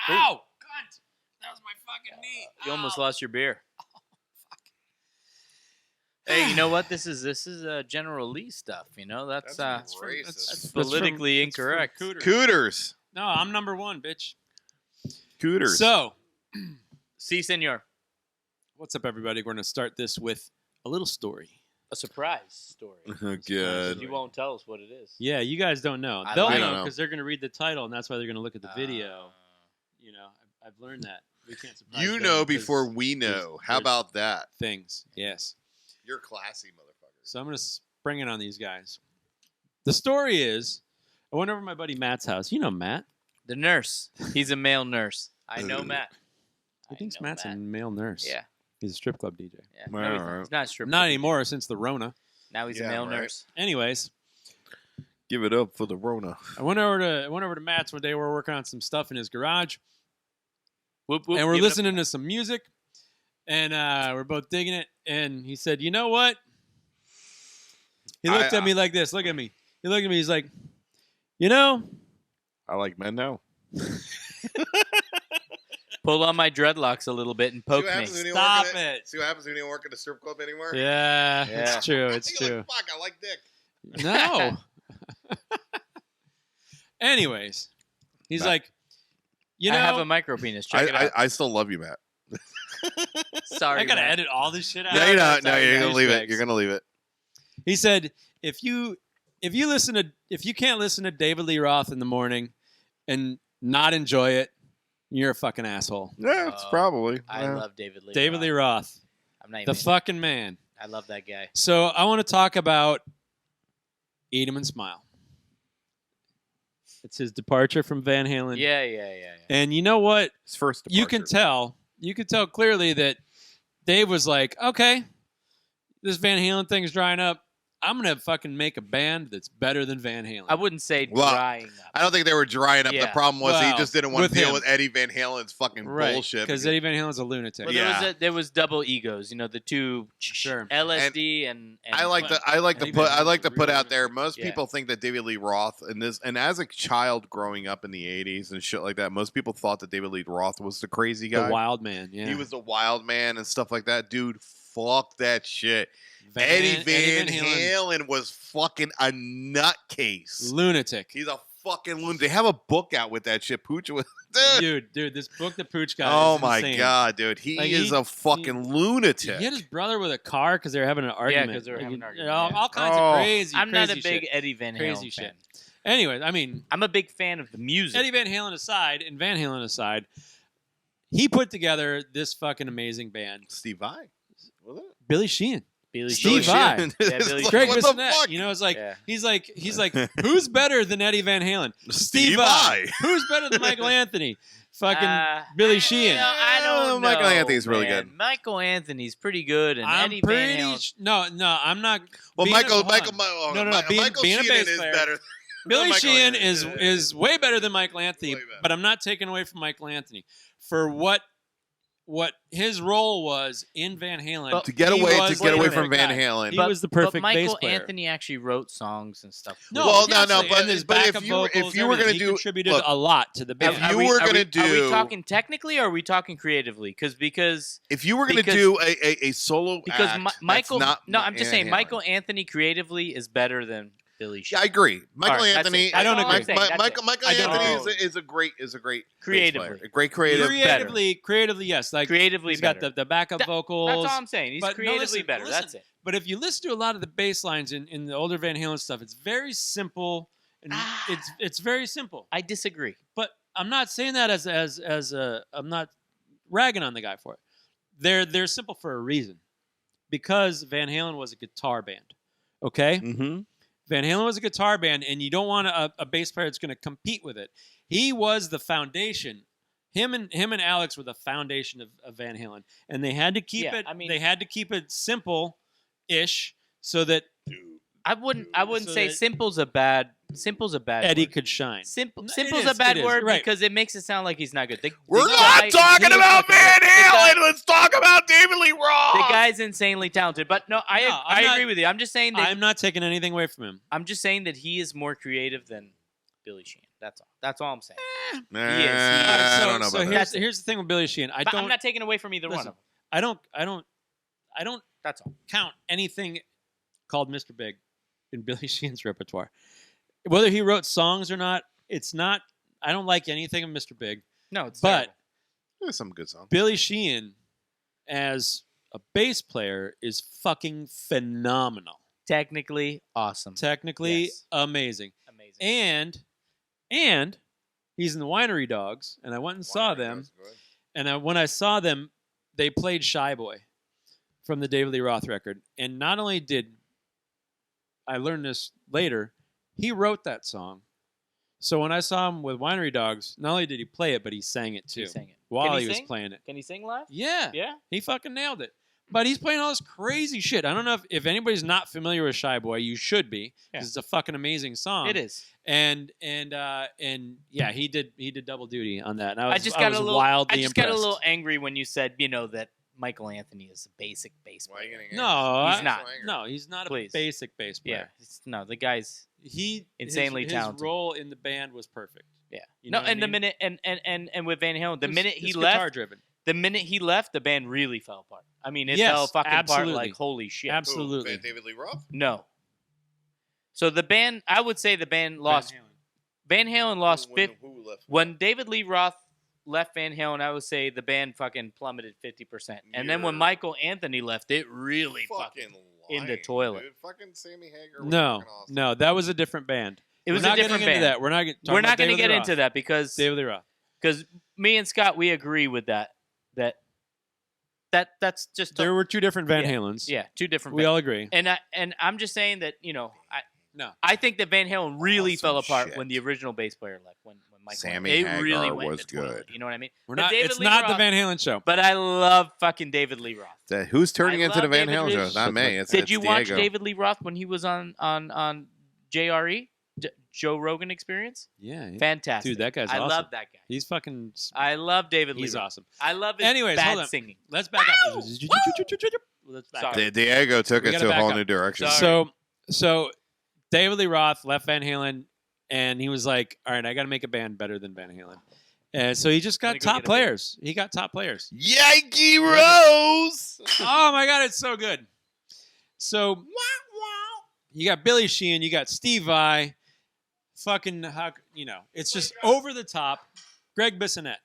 Ow! Cunt! That was my fucking knee. You almost lost your beer. Hey, you know what? This is General Lee stuff. You know that's racist. politically incorrect. Cooters. No, I'm number one, bitch. Cooters. So, Si, senor. what's up, everybody? We're going to start this with a little story. A surprise story. Good. You won't tell us what it is. Yeah, you guys don't know. I They'll like know it. because they're going to read the title, and that's why they're going to look at the video. You know, I've learned that. We can't surprise You them know because before we know. How about that? things. Yes. You're classy, motherfucker. So I'm going to spring it on these guys. The story is, I went over to my buddy Matt's house. You know Matt. The nurse. He's a male nurse. I know Matt. He thinks know Matt's Matt. a male nurse. Yeah. He's a strip club DJ. Yeah. Well, No, he's all not. right. He's not a stripper. Not anymore since the Rona. Now he's a Yeah, male right. nurse. Anyways, Give it up for the Rona. I went over to Matt's one day. We were working on some stuff in his garage, Whoop, whoop, and we're give it up. listening to some music, and we're both digging it. And he said, "You know what?" He looked at me like this. Look at me. He looked at me. He's like, "You know." I like men now. Pull on my dreadlocks a little bit and poke me. Stop it. See what happens when you don't work at a strip club anymore? Yeah, Yeah. it's true. It's You're true. like, fuck, I like dick. No. Anyways, he's Matt. like, you know, I have a micro penis. Check it out. I still love you, Matt. Sorry. I gotta Matt. edit all this shit out. No, you're not. No, sorry, you're no, gonna leave it. douchebags. You're gonna leave it. He said, if you can't listen to David Lee Roth in the morning and not enjoy it, you're a fucking asshole. Yeah, it's Oh, probably. I Yeah. love David Lee. David Lee Roth, I'm not the even. fucking man. I love that guy. So I want to talk about Eat 'Em and Smile. It's his departure from Van Halen. Yeah. And you know what? His first You can departure. tell clearly that Dave was like, okay, this Van Halen thing is drying up. I'm going to fucking make a band that's better than Van Halen. I wouldn't say Well, drying up. I don't think they were drying up. The Yeah. problem was he Well, just didn't want with to deal him. with Eddie Van Halen's fucking bullshit. Because Eddie Van Halen's a lunatic. Well, Yeah. there was double egos. You know, the two Sure. LSD and I like to Eddie Van Halen's put really out there. Most Yeah. people think that David Lee Roth and as a child growing up in the '80s and shit like that, most people thought that David Lee Roth was the crazy guy. The wild man, yeah. He was the wild man and stuff like that, dude. Fuck that shit. Eddie Van Halen was fucking a nutcase. lunatic. He's a fucking lunatic. They have a book out with that shit. Pooch was Dude, this book that Pooch got oh is my insane. god, dude. He Like, is a fucking lunatic. He hit his brother with a car because they were having an argument. 'cause they were having an argument, All, yeah. all kinds Oh. of crazy, I'm not a crazy big shit. Eddie Van Halen Crazy fan. shit. Anyway, I mean, I'm a big fan of the music. Eddie Van Halen aside, and Van Halen aside, he put together this fucking amazing band. Steve Vai. Was it? Billy Sheehan. Billy Steve Sheehan. Vai. Sheehan. Yeah, It's Billy like, Greg what the Bissonette. fuck? You know, it's like Yeah. he's like, who's better than Eddie Van Halen? Steve Vai. Vai. Who's better than Michael Anthony? Fucking Billy Sheehan. I don't know. Michael Anthony's really man. good. Michael Anthony's pretty good, and I'm Eddie Van pretty. Halen. No, I'm not. Well, being Michael, a, hold on. Michael, No, being- Michael being a Sheehan bass is player. better. Billy Michael Sheehan Anthony. is way better than Michael Anthony, Way better. but I'm not taking away from Michael Anthony for what his role was in Van Halen. But to get He away was from the Van perfect guy. Halen. He was the perfect But Michael bass player. Anthony actually wrote songs and stuff. No, Well, he no, absolutely- but- and his but if backup you were- vocals, if you were everything, gonna he do- contributed look, a lot to the band. if you were gonna Are do- we talking technically, or are we talking creatively? Because If you were going to because- do a solo because act, Michael. that's not No, I'm just Van saying Halen. Michael Anthony creatively is better than Billy Yeah, Sheehan. I agree. Michael All right, that's Anthony. it. I don't That's all agree. I'm saying, that's Michael it. I don't Anthony agree. is a great bass Creatively. player. A great creative. creatively, yes. Like Creatively he's got better. the backup That- vocals. That's all I'm saying. He's But no, creatively listen, better. listen. That's it. But if you listen to a lot of the bass lines in the older Van Halen stuff, it's very simple. And it's very simple. I disagree. But I'm not saying that as a I'm not ragging on the guy for it. They're simple for a reason. Because Van Halen was a guitar band. Okay? Mm-hmm. Van Halen was a guitar band, and you don't want a bass player that's going to compete with it. He was the foundation. Him and Alex were the foundation of Van Halen, and they had to keep Yeah, it. I mean- they had to keep it simple-ish so that I wouldn't So say that- simple's a bad Eddie word. could shine. Simple's It a is, bad it is, word right. because it makes it sound like he's not good. We're the not guy- talking he was about fucking Van good. The guy- Halen. Let's talk about David Lee Roth. The guy's insanely talented, but no, I I'm not- agree with you. I'm just saying that I'm not taking anything away from him. I'm just saying that he is more creative than Billy Sheehan. That's all I'm saying. Nah, He is. I don't know so about here's, that. here's the thing with Billy Sheehan. But I'm not taking away from either one listen, of them. I don't That's all. count anything called Mr. Big in Billy Sheehan's repertoire. Whether he wrote songs or not, it's not. I don't like anything of Mr. Big. No, it's But terrible. There's some good songs. Billy Sheehan, as a bass player, is fucking phenomenal. Technically awesome. Technically Yes. amazing. Amazing. And he's in the Winery Dogs, and I went and saw them. And when I saw them, they played Shy Boy from the David Lee Roth record. And not only did I learn this later, he wrote that song. So when I saw him with Winery Dogs, not only did he play it, but he sang it too He sang it. while Can he was sing? playing it. Can he sing live? Yeah, Yeah. he fucking nailed it. But he's playing all this crazy shit. I don't know if anybody's not familiar with Shy Boy, you should be, Yeah. because it's a fucking amazing song. It is. And yeah, he did double duty on that. And I was got was a little. wildly I just impressed. got a little angry when you said, that Michael Anthony is a basic bass Why are you player. getting No, angry? He's not. No, he's not Please. a basic bass Yeah. player. No, the guy's. He Insanely his talented. role in the band was perfect. Yeah. You No, know what I and the mean? minute and with Van Halen, the minute he it's left, guitar driven. the minute he left, the band really fell apart. I mean, it Yes, fell fucking absolutely. apart like holy shit. Who, Absolutely. Van David Lee Roth? No. So the band, I would say the band lost. Van Halen lost Who left? when David Lee Roth left Van Halen. I would say the band fucking plummeted 50%. And then when You're Michael Anthony left, it really Fucking in the lying, toilet. Dude. Fucking Sammy Hagar was No, fucking awesome. no, that was a different band. It was We're a not different getting band. into that. We're not. We're not going to get into that because David Lee Roth. me and Scott, we agree with that. That's just There were two different Van Yeah. Halens. yeah, two different. we bands. all agree. And I'm just saying that No, I think that Van Halen really Awesome fell apart shit. when the original bass player left. When Michael Sammy it Hagar really went was to the toilet, good. You know what I mean? we're But not. David It's Lee not the Roth- Van Halen show. But I love fucking David Lee Roth. Who's turning I into the love Van David Halen Lee- show? It's not me. It's, Did it's you watch Diego. David Lee Roth when he was on JRE, Joe Rogan Experience? Yeah, Fantastic, dude, that guy's I awesome. love that guy. He's fucking. I love David Lee. He's Roth. awesome. I love his Anyways, hold bad on. singing. Let's back up. Wow! Let's back Sorry. up. Diego took We it gotta to a back whole up. new direction. Sorry. So David Lee Roth left Van Halen, and he was like, "All right, I got to make a band better than Van Halen." And so he just I'm got gonna go top get a beer. players. He got top players. Yankee Rose. Oh my god, it's so good. So you got Billy Sheehan, you got Steve Vai, fucking it's just over the top. Greg Bissonette,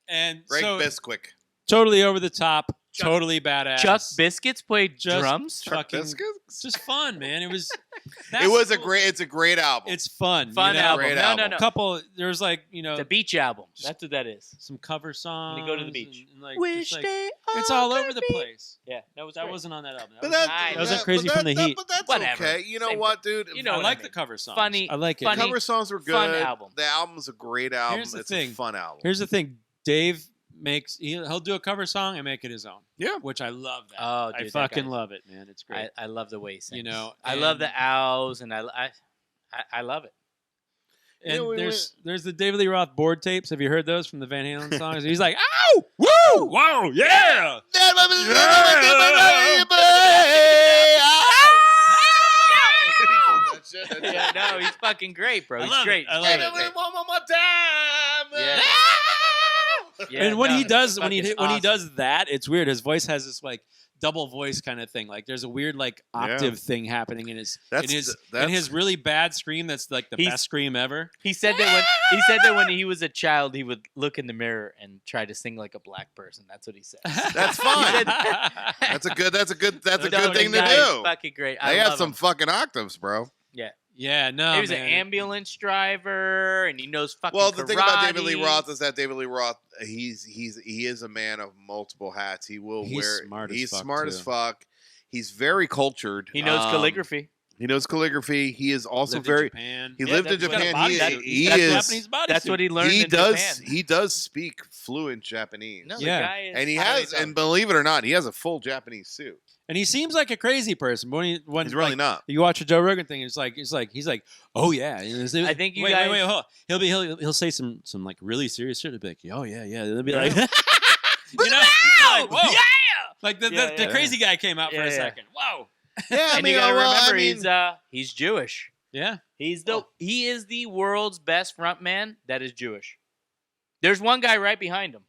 and Greg so Bisquick. totally over the top, Chuck- totally badass. Chuck Biscuits played Just drums. fucking Biscuits? just fun, man. It was. It was cool. it's a great album. It's fun. Fun you know? album. Great No, album. no. Couple. There's like The beach album. That's what that is. some cover songs. When you go to the beach. and, like, Wish just, like, they it's all all could over the be- place. Yeah, that was That great. wasn't on that album. That But was, I that wasn't know. crazy from the heat. But that's Whatever. okay. You know Same what, dude? You know I what like I the mean. cover songs. Funny- I like it. funny- Cover songs were good. fun album. The album's a great album. Here's the It's thing. a fun album. Here's the thing. Dave makes he'll do a cover song and make it his own. Yeah. Which I love that. Oh, I dude, that fucking guy's- love it, man. It's great. I love the way he sings. You know, I love and- the owls, and I love it. and You know, we there's the David Lee Roth board tapes. Have you heard those from the Van Halen songs? He's like, "Ow! Woo! Whoa! Yeah!" Yeah, no, he's fucking great, bro. I He's love it. great. I He's love great. it. One more time. Yeah. Yeah, And when no, he does it's when he fucking when he awesome. does that, it's weird. His voice has this like double voice kind of thing. Like there's a weird like octave thing happening in his in his really bad scream. That's like the He's- best scream ever. He said that when he was a child, he would look in the mirror and try to sing like a black person. That's what he said. That's fine. That's a good No, thing the to guy is do. Fucking great. I They have love some him. fucking octaves, bro. Yeah, no, He was an man. ambulance driver, and he knows fucking Well, the thing about David Lee karate. Roth is that David Lee Roth, he is a man of multiple hats. He will He's wear. smart as He's fuck, smart too. as fuck. He's very cultured. He knows calligraphy. He knows calligraphy. He is also Lived in very. Japan. He Yeah, lived in that's what- Japan. Body He, suit. he That's is. Japanese body That's suit. what he learned He in does. Japan. He does speak fluent Japanese. No, Yeah. the guy is And he highly has, and talented. believe it or not, he has a full Japanese suit. And he seems like a crazy person. When He's really like, not. You watch a Joe Rogan thing. He's like, oh yeah. I think you wait, guys- wait, hold on. He'll say some like really serious shit. He'll be like, oh yeah. They'll be like, you know, like, whoa. Like the Yeah. crazy guy came out for Yeah, a yeah. second. Whoa. Yeah, I and mean, you gotta well, remember I mean, he's Jewish. Yeah. He is the world's best front man that is Jewish. There's one guy right behind him.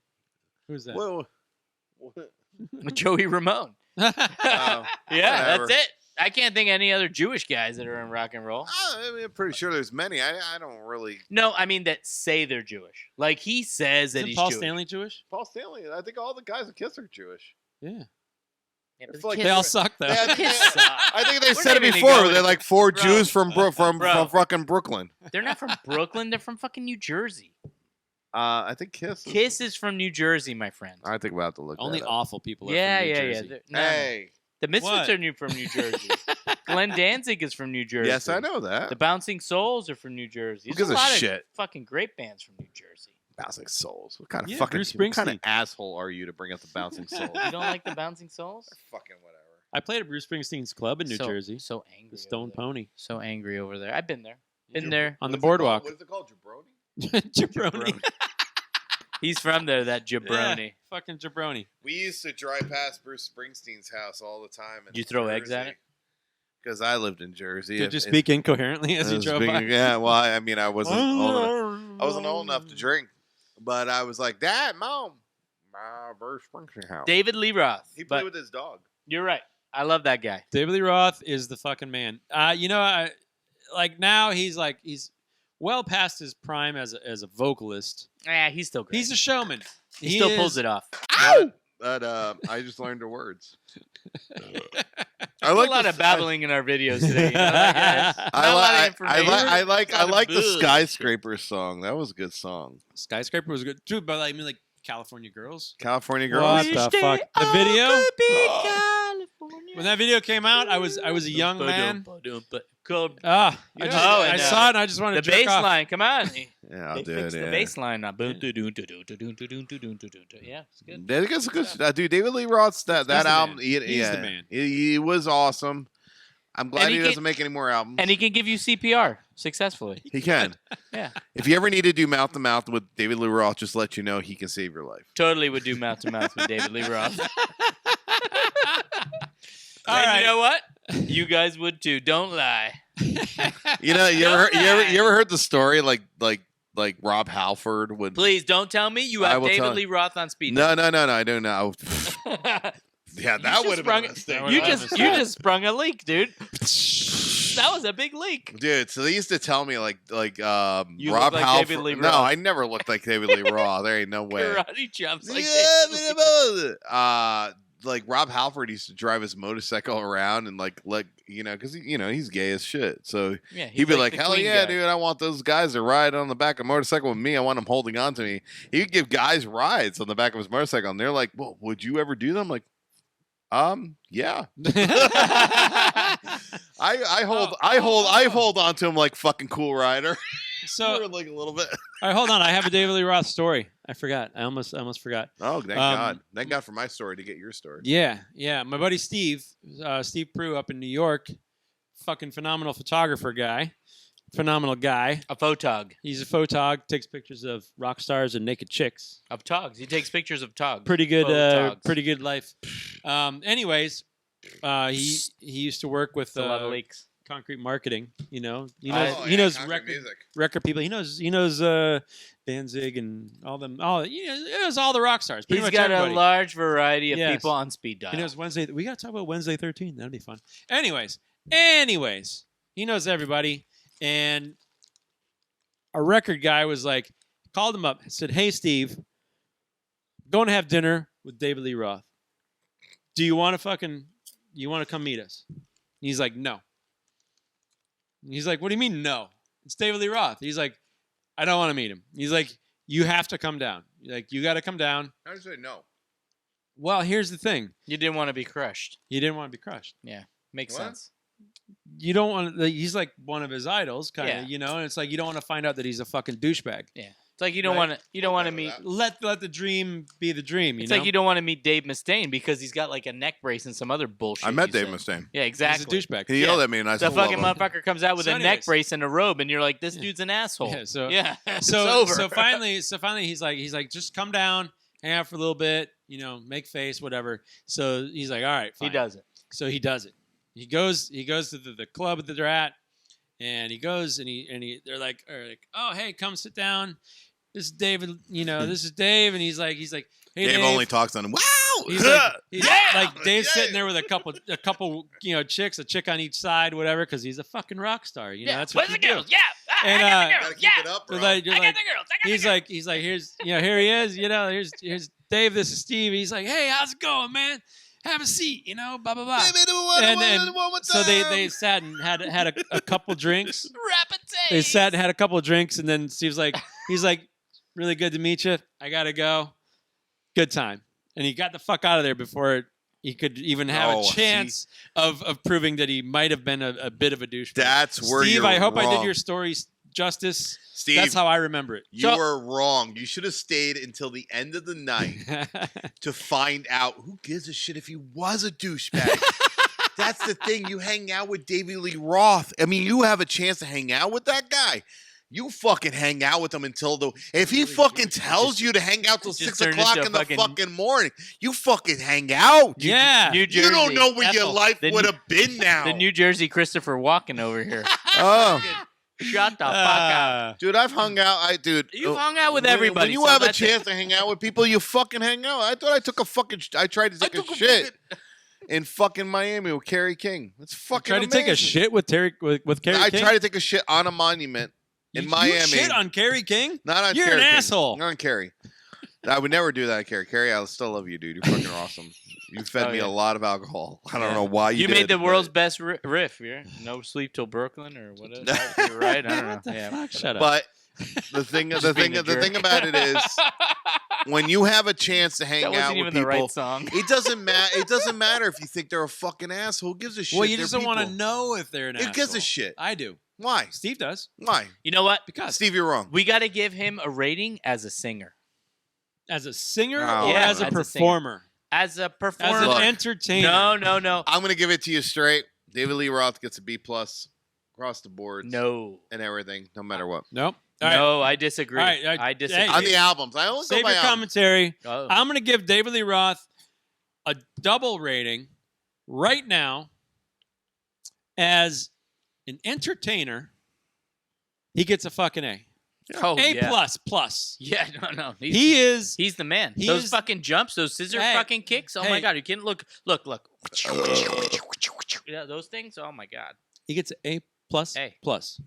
Who's that? Whoa. Joey Ramone. Oh, Yeah, whatever. that's it. I can't think of any other Jewish guys that are in rock and roll. I mean, I'm pretty sure there's many. I don't really. No, I mean that say they're Jewish. Like he says that Isn't he's Paul Jewish. Stanley Jewish? Paul Stanley. I think all the guys in Kiss are Jewish. Yeah. Yeah, but It's the like kids They all are- suck though. Yeah, Kiss suck. I think they We're said it not even before. going They're like four Bro. Jews from Bro. fucking Brooklyn. They're not from Brooklyn. They're from fucking New Jersey. I think Kiss. Kiss is from New Jersey, my friend. I think we'll have to look. Only that up. awful people are Yeah, from New yeah, Jersey. yeah. No, Hey. the Misfits What? are from New Jersey. Glenn Danzig is from New Jersey. Yes, I know that. The Bouncing Souls are from New Jersey. Who There's gives a a lot shit? of fucking great bands from New Jersey. Bouncing Souls. What kind of Yeah, fucking Bruce what kind of Springsteen. asshole are you to bring up the Bouncing Souls? You don't like the Bouncing Souls? Fucking whatever. I played at Bruce Springsteen's club in New So- Jersey. So angry. The Stone over there. Pony. So angry over there. I've been there. Been there. On the What is it called? boardwalk. What is it called? Jabroni? Jabroni. He's from there, that jabroni. Yeah, fucking jabroni. We used to drive past Bruce Springsteen's house all the time. Did you throw eggs at it? Because I lived in Jersey. Did you speak incoherently as you drove by? Yeah, well, I mean, I wasn't old enough to drink, but I was like, Dad, Mom, my Bruce Springsteen house. David Lee Roth. He played But with his dog. you're right. I love that guy. David Lee Roth is the fucking man. Now he's well past his prime as a vocalist. Yeah, he's still great. He's a showman. he still pulls it off. Ow! But I just learned the words. I a like lot the- of babbling in our videos today. You know that, guys? Not a lot of information. I Lot of like the booze. Skyscraper song. That was a good song. Skyscraper was good too, but I mean, like California Girls. California What Girls. the fuck? The video? California. When that video came out, I was a young man. Called I Yeah. just, Oh, I and, saw it and I just wanted the to jerk bass off. line. Come on. Yeah, They dude. fixed the Yeah. bass line now. Yeah, it's good. That's good. Dude, David Lee Roth's that the album. man. He, He's yeah, the man. He was awesome. I'm glad And he, he doesn't can- make any more albums. And he can give you CPR successfully. He can. Yeah. If you ever need to do mouth to mouth with David Lee Roth, just let you know he can save your life. Totally would do mouth to mouth with David Lee Roth. All And right. you know what? You guys would too. Don't lie. You know, you Don't ever heard the story like Rob Halford would. Please don't tell me you I have will David tell- Lee Roth on speed. No, I don't know. Yeah, that would have been a mistake. You That just was you bad. just sprung a leak, dude. That was a big leak. Dude, so they used to tell me like You Rob look like Halford. David Lee No, Roth. I never looked like David Lee Roth. There ain't no way. Karate chops like Yeah, David Lee. like Rob Halford used to drive his motorcycle around and like because he's gay as shit. So Yeah, he'd be like, the hell clean yeah, guy. dude, I want those guys to ride on the back of a motorcycle with me. I want them holding on to me. He would give guys rides on the back of his motorcycle, and they're like, well, would you ever do them? I'm like, yeah. I hold on to him like fucking Cool Rider. So, like a little bit. all right, hold on. I have a David Lee Roth story. I forgot. I almost forgot. Oh, thank God. Thank God for my story to get your story. Yeah. My buddy Steve Prue up in New York, fucking phenomenal photographer guy, phenomenal guy. A photog He's a photog, takes pictures of rock stars and naked chicks. of togs. He takes pictures of togs. Pretty good, Photogs. pretty good life. Anyways, he used to work with It's a lot of leaks. Concrete Marketing. He knows concrete record music. people. He knows Danzig and all them. He knows all the rock stars. Pretty He's much got everybody. a large variety of Yes. people on speed dial. He knows Wednesday. We got to talk about Wednesday 13. That'd be fun. Anyways, he knows everybody. And a record guy was like, called him up, said, "Hey, Steve, going to have dinner with David Lee Roth. Do you want to come meet us?" And he's like, "No." And he's like, "What do you mean, no? It's David Lee Roth." He's like, "I don't want to meet him." He's like, "You have to come down. Like, you got to come down." How do you say no? Well, here's the thing. You didn't want to be crushed. You didn't want to be crushed. Makes What? sense. You don't want to, he's like one of his idols, kind of, Yeah. and it's like you don't want to find out that he's a fucking douchebag. It's like you don't Right. want to. You don't want to Okay meet. with Let the dream be the dream. It's know? like you don't want to meet Dave Mustaine because he's got like a neck brace and some other bullshit. I met you Dave said. Mustaine. Yeah, exactly. He's a douchebag. He yelled at me, and I The said, fucking "Love him." motherfucker comes out with So a neck anyways. brace and a robe, and you're like, this Yeah. dude's an asshole. Yeah, so it's so over. so finally he's like, just come down, hang out for a little bit, make face, whatever. So he's like, all right, fine. he does it. So he does it. He goes to the club that they're at, And he goes and they're like, oh, hey, come sit down. This is David, this is Dave. And he's like, hey, Dave. only talks on him. Wow. He's like Dave's sitting there with a couple, chicks, a chick on each side, whatever, because he's a fucking rock star. That's what Where's you the do. girls? Yeah. And, I got the girls. keep Yeah. it up, bro. I got the girls. He's like, here's, here he is. Here's Dave. This is Steve. He's like, hey, how's it going, man? Have a seat. Blah blah blah. So they sat and had a couple drinks. Rapid taste. They sat and had a couple of drinks, and then Steve's like, he's like, really good to meet you. I gotta go. Good time. And he got the fuck out of there before he could even have a chance of proving that he might have been a bit of a douchebag. That's where Steve, you're I hope wrong. I did your story justice. Steve, that's how I remember it. You were wrong. You should have stayed until the end of the night to find out who gives a shit if he was a douchebag. That's the thing. You hang out with David Lee Roth. I mean, you have a chance to hang out with that guy. You fucking hang out with him until if he fucking tells you to hang out till 6 o'clock in the fucking morning, you fucking hang out. Yeah. New Jersey. You don't know where your life would have been now. The New Jersey Christopher Walken over here. Oh. Shut the fuck up. Dude, I've hung out. You've hung out with everybody. When you have a chance to hang out with people, you fucking hang out. I thought I tried to take a shit in fucking Miami with Kerry King. That's fucking amazing. Tried to take a shit with Kerry King? I tried to take a shit on a monument in Miami. You shit on Kerry King? Not on You're Kerry an King. asshole. Not on Kerry. I would never do that, Kerry. Kerry, I still love you, dude. You're fucking awesome. You fed me a lot of alcohol. I don't know why you did. You made the world's best riff, yeah? No sleep till Brooklyn or what is it? Right? I don't know. Yeah. Shut up. But the thing about it is, when you have a chance to hang out with people, right song. It doesn't matter. It doesn't matter if you think they're a fucking asshole. Who gives a shit? Well, you just don't want to know if they're an asshole. Who gives a shit? I do. Why? Steve does. Why? You know what? Because Steve, you're wrong. We got to give him a rating as a singer. As a singer Oh, or yeah, as a as a performer? As a performer. As an Look. entertainer. No. I'm gonna give it to you straight. David Lee Roth gets a B+ across the board. No. And everything, no matter what. Nope. All right. No, I disagree. All right, I disagree. hey, On the albums, I only Save go by your albums. commentary. Oh. I'm going to give David Lee Roth a double rating right now. As an entertainer, he gets a fucking A. Oh, A yeah. plus. Yeah, no. He's the man. he Those is- fucking jumps, those scissor Hey, fucking kicks. Oh my hey. god, you can't look. Yeah, those things. Oh my god. he gets an A Hey. plus.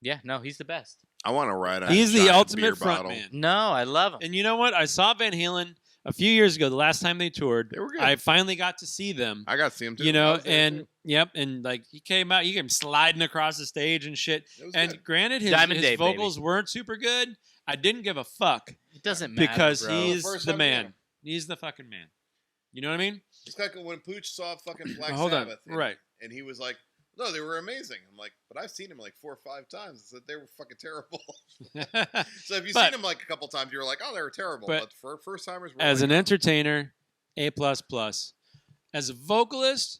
Yeah, no, he's the best. I want to ride a He's the giant ultimate beer front bottle. man. No, I love him. And you know what? I saw Van Halen a few years ago. The last time they toured, They were good. I finally got to see them. I got to see him too. You I know, was there, and too. yep, and like he came sliding across the stage and shit. It was And good. granted, his Diamond Dave, vocals weren't super good. I didn't give a fuck It doesn't matter because bro. he's First the time man. there. He's the fucking man. You know what I mean? It's like when Pooch saw fucking Black Hold on. Sabbath. Right. And he was like, no, they were amazing. I'm like, but I've seen him like 4 or 5 times. I said they were fucking terrible. So if you've But- seen him like a couple times, you're like, oh, they were terrible. but But for first timers, As an entertainer, A plus. As a vocalist,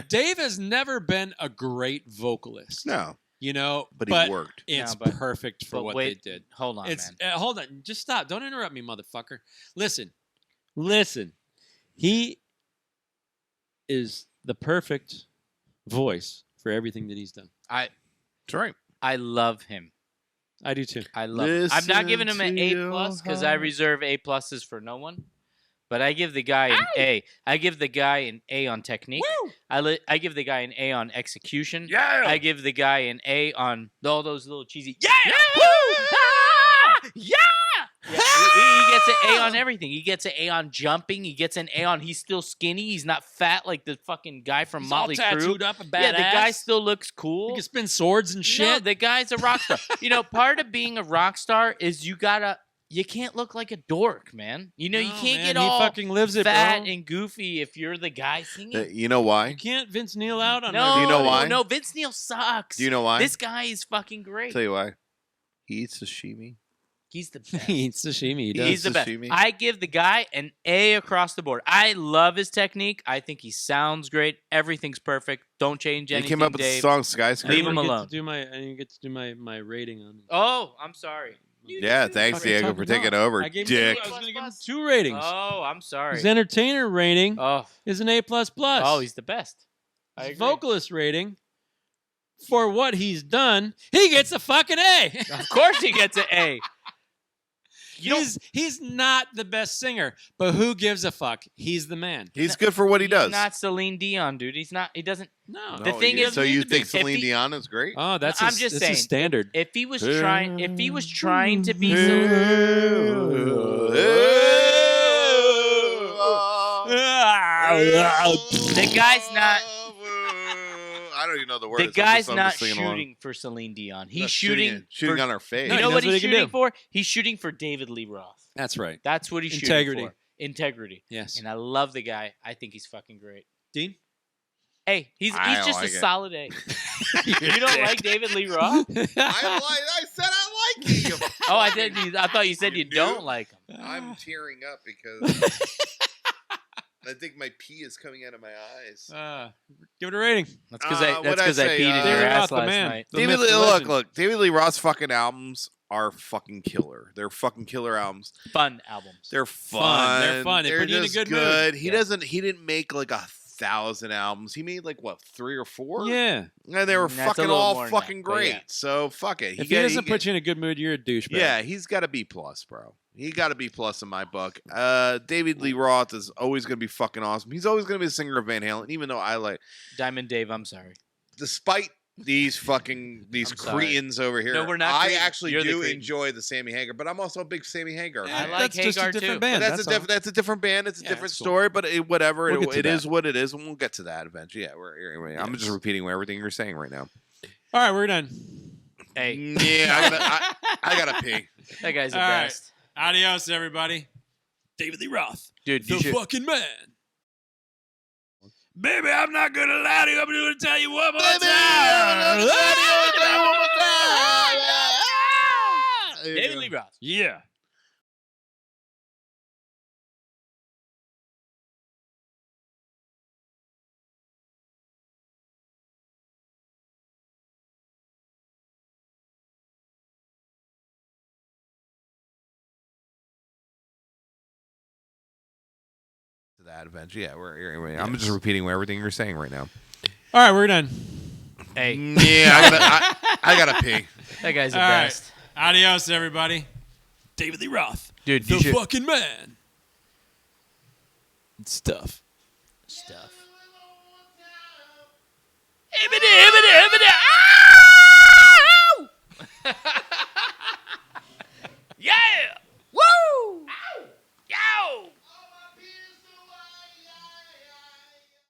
Dave has never been a great vocalist. no, You know, but he worked. It's No, but- perfect for but what wait, they did. Hold on, It's man. hold on, just stop. Don't interrupt me, motherfucker. Listen. He is the perfect voice for everything that he's done. I That's right. I love him. I do too. I love him. I'm not giving him an Listen A to plus your because I heart. reserve A pluses for no one. But I give the guy an A. I give the guy an A on technique. I give the guy an A on execution. Yeah. I give the guy an A on all those little cheesy. Yeah. Yeah. He gets an A on everything. He gets an A on jumping. He gets an A on he's still skinny. He's not fat like the fucking guy from He's all Motley Crue. tattooed up and badass. Yeah, the guy still looks He cool. can spin swords and No, shit. the guy's a rock star. Part of being a rock star is you can't look like a dork, man. You No, can't man, get he all fucking lives it, fat bro. and goofy if you're the guy singing. You know why? You can't Vince Neil out on No, Do you know why? No, Vince Neil sucks. Do you know why? This guy is fucking great. Tell you why. He eats sashimi. He's the best. He eats sashimi. He does. He's the best. sashimi. I give the guy an A across the board. I love his technique. I think he sounds great. Everything's perfect. Don't change He anything, came up with the Dave. song I Skyscraper. Leave didn't him get to alone. I didn't get to do my rating on it. Oh, I'm sorry. Yeah, thanks, Fucking Diego, talking for taking about. over. I gave Dick. I was going to give him 2 ratings. Oh, I'm sorry. His entertainer rating Oh, is an A++. oh, he's the best. I His agree. vocalist rating, for what he's done, he gets a fucking A. Of course he gets an A. He's not the best singer, but who gives a fuck? He's the man. He's good for what he does. He's not Celine Dion, dude. He's not. He doesn't. No. The thing is, so you think if Celine he- Dion is great? Oh, that's I'm just saying, a standard. If he was trying to be Celine, the guy's not. I don't even know the words. The guy's not shooting for Celine Dion. He's shooting shooting for, on her face. No, You he know knows what what he's he can shooting do. for? He's shooting for David Lee Roth. That's right. That's what he's Integrity. shooting for. Integrity. Yes. And I love the guy. I think he's fucking great. Dean? Hey, he's I just like a it. solid A. You don't like David Lee Roth? I said I like him. Oh, I did. I thought you said you You don't do? like him. I'm tearing up because I think my pee is coming out of my eyes. Give it a rating. That's because what'd I I say? peed in your David ass Roth, the last man. night. The David myth, Lee, the look, legend. David Lee Roth's fucking albums are fucking killer. They're fucking killer albums. Fun albums. They're fun. They're fun. They They're put you in a just good mood. He Yeah. He didn't make like 1,000 albums. He made like what, 3 or 4? Yeah. And they were That's a fucking little all more than fucking that, but great. yeah. So fuck it. If he doesn't put you in a good mood, you're a douchebag. Yeah, he's got a B plus, bro. He got a B plus in my book. David Lee Roth is always gonna be fucking awesome. He's always gonna be the singer of Van Halen, even though I like, Diamond Dave, I'm sorry. despite these I'm sorry. cretins over here. No, we're not I cretins. actually You're the do cretin. enjoy the Sammy Hagar, but I'm also a big Sammy Hagar Yeah, fan. I like that's just a Hagar, different too. band. But that's all. that's a different band. It's a Yeah, different it's cool. story. But whatever. We'll get to It is that. what it is, and we'll get to that eventually. Yeah, I'm just Yes. repeating everything you're saying right now. All right, we're done. Hey, Yeah, I gotta pee. that guy's the All right. best. Adios, everybody. David Lee Roth. Dude, The you should. fucking man. Baby, I'm not gonna lie to you. I'm gonna tell you one more time. David Lee Roth. Yeah. To that eventually. Yeah, I'm just repeating everything you're saying right now. All right, we're done. Hey, Yeah, I gotta pee. that guy's the All right. best. Adios, everybody. David Lee Roth. Dude, The you should. fucking man. Stuff. Stuff.